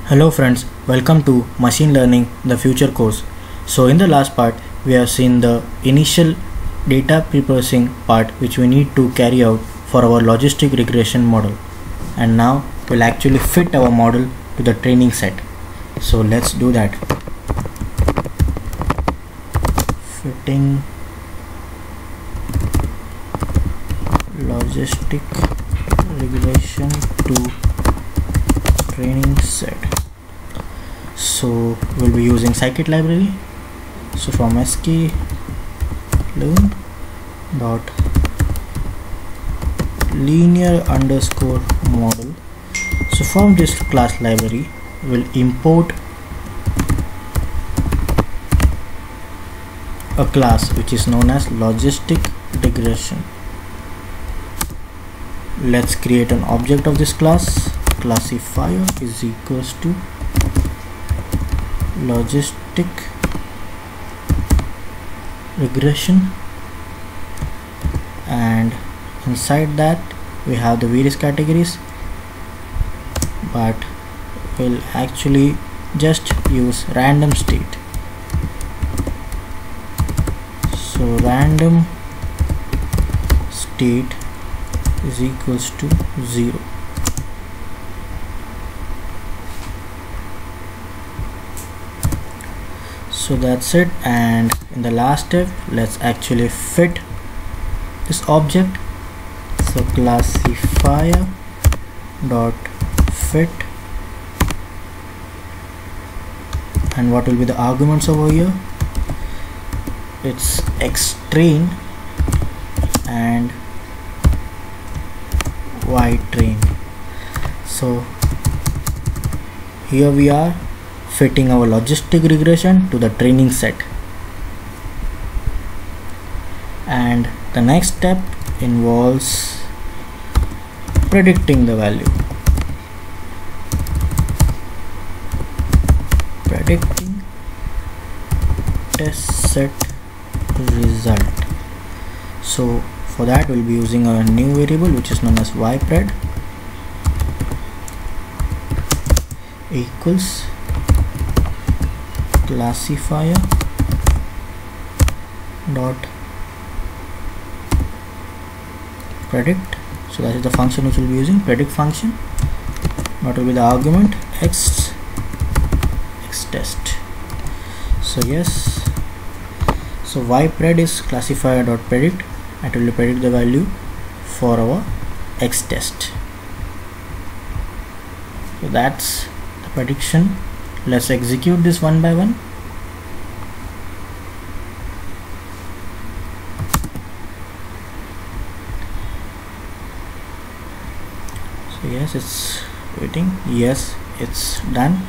Hello friends, welcome to Machine Learning the Future course. So in the last part we have seen the initial data preprocessing part which we need to carry out for our logistic regression model, and now we'll actually fit our model to the training set. So let's do that. Fitting logistic regression to training set. So we'll be using scikit library. So from sklearn dot linear underscore model. So from this class library we'll import a class which is known as logistic regression. Let's create an object of this class. Classifier is equals to logistic regression, and inside that we have the various categories, but we'll actually just use random state. So random state is equals to 0. So that's it, and in the last step let's actually fit this object. So classifier dot fit, and what will be the arguments over here? It's xtrain and ytrain. So here we are fitting our logistic regression to the training set, and the next step involves predicting the value. Predicting test set result. So for that we'll be using a new variable which is known as ypred equals classifier dot predict. So that is the function which we'll be using, predict function. What will be the argument? X test. So yes, so ypred is classifier dot predict, and it will predict the value for our x test. So that's the prediction. Let's execute this one by one. So yes, it's waiting. Yes, it's done.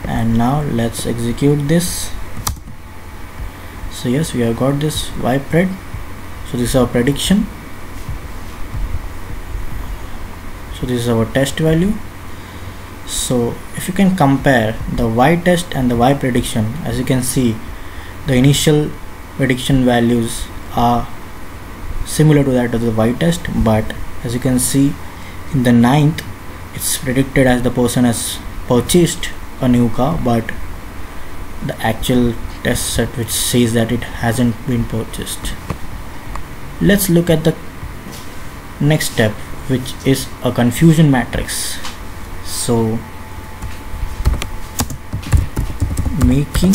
And now let's execute this. So yes, we have got this ypred. So this is our prediction. So this is our test value. So if you can compare the y test and the y prediction, as you can see the initial prediction values are similar to that of the y test, but as you can see in the 9th it's predicted as the person has purchased a new car, but the actual test set which says that it hasn't been purchased. Let's look at the next step, which is a confusion matrix. So making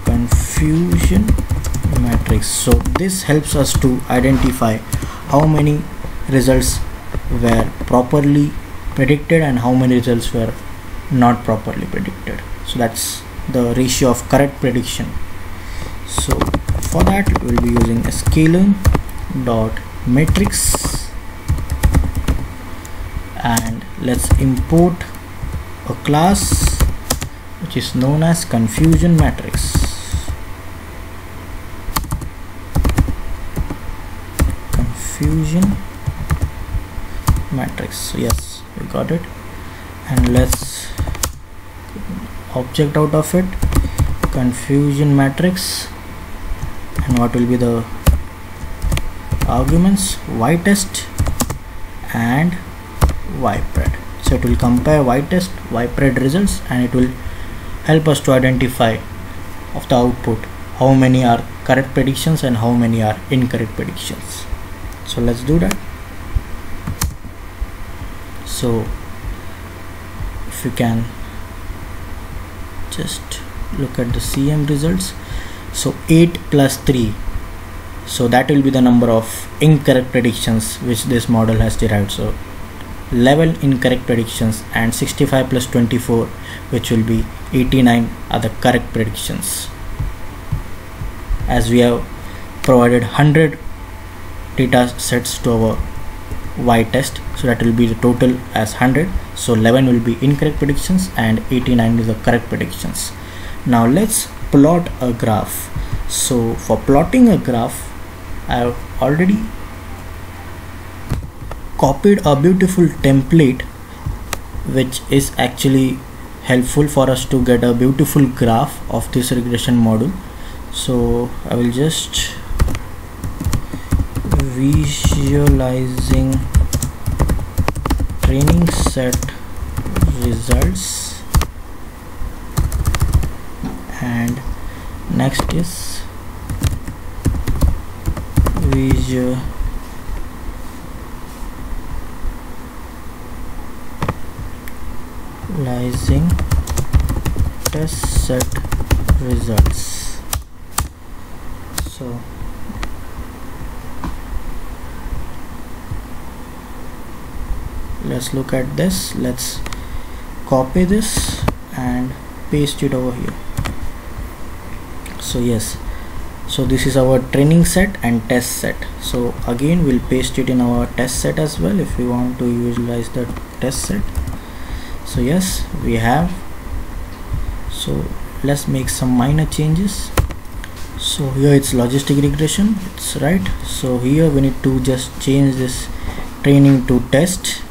confusion matrix. So this helps us to identify how many results were properly predicted and how many results were not properly predicted. So that's the ratio of correct prediction. So for that we'll be using a sklearn dot matrix, and let's import a class which is known as confusion matrix. Confusion matrix. So yes, we got it, and let's object out of it, confusion matrix, and what will be the arguments? Y test and ypred. So it will compare y-test, y-pred results, and it will help us to identify of the output how many are correct predictions and how many are incorrect predictions. So let's do that. So if you can just look at the CM results, so 8 plus 3, so that will be the number of incorrect predictions which this model has derived. So 11 incorrect predictions, and 65 plus 24, which will be 89, are the correct predictions, as we have provided 100 data sets to our y-test, so that will be the total as 100. So 11 will be incorrect predictions and 89 is the correct predictions. Now let's plot a graph. So for plotting a graph, I have already copied a beautiful template which is actually helpful for us to get a beautiful graph of this regression model. So I will just visualizing training set results, and next is visualizing test set results. So let's look at this. Let's copy this and paste it over here. So yes, so this is our training set and test set. So again we'll paste it in our test set as well if we want to visualize the test set. So yes, we have. So let's make some minor changes. So here it's logistic regression, it's right. So here we need to just change this training to test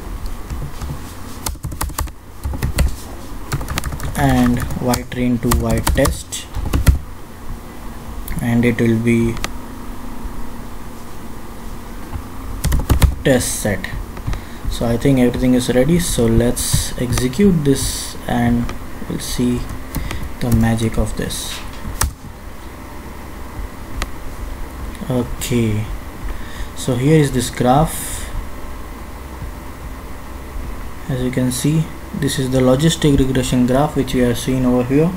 and y train to y test, and it will be test set. So I think everything is ready, so let's execute this and we'll see the magic of this. Okay, so here is this graph. As you can see, this is the logistic regression graph which we are seeing over here.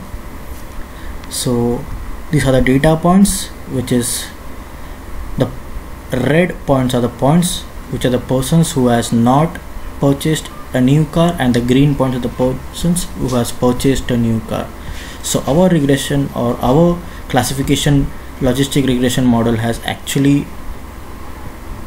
So these are the data points, which is the red points are the points which are the persons who has not purchased a new car, and the green points are the persons who has purchased a new car. So our regression or our classification logistic regression model has actually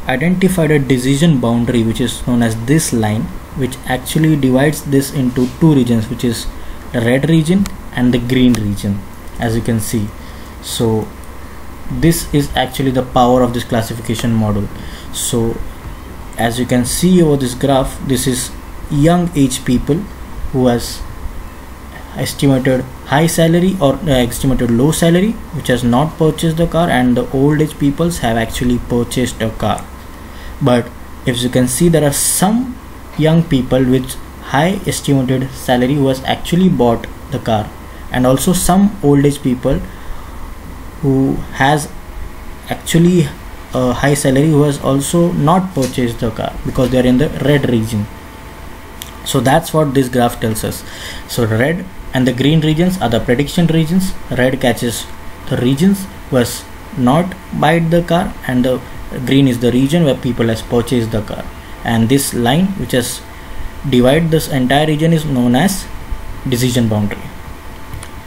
identified a decision boundary which is known as this line, which actually divides this into two regions, which is the red region and the green region, as you can see. So this is actually the power of this classification model. So as you can see over this graph, this is young age people who has estimated high salary or estimated low salary, which has not purchased the car, and the old age peoples have actually purchased a car. But if you can see, there are some young people with high estimated salary who has actually bought the car, and also some old age people who has actually a high salary who has also not purchased the car because they are in the red region. So that's what this graph tells us. So red and the green regions are the prediction regions. Red catches the regions who has not bought the car, and the green is the region where people has purchased the car. And this line which has divided this entire region is known as decision boundary.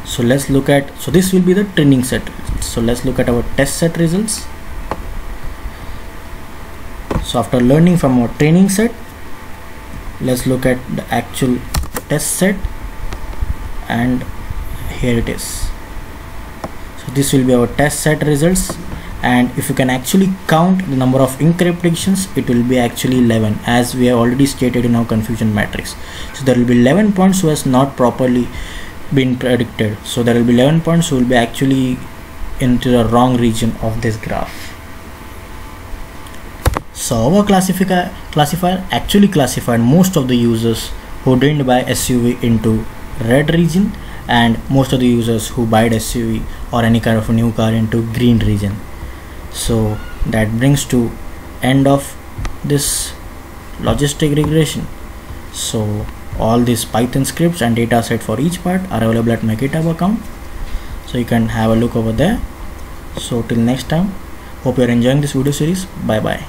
So let's look at, so this will be the training set. So let's look at our test set results. So after learning from our training set, let's look at the actual test set, and here it is. So this will be our test set results, and if you can actually count the number of incorrect predictions, it will be actually 11, as we have already stated in our confusion matrix. So there will be 11 points who has not properly been predicted. So there will be 11 points who will be actually into the wrong region of this graph. So our classifier actually classified most of the users who didn't buy SUV into red region, and most of the users who buy SUV or any kind of a new car into green region. So that brings to end of this logistic regression. So all these Python scripts and data set for each part are available at my GitHub account, so you can have a look over there. So till next time, hope you are enjoying this video series. Bye bye.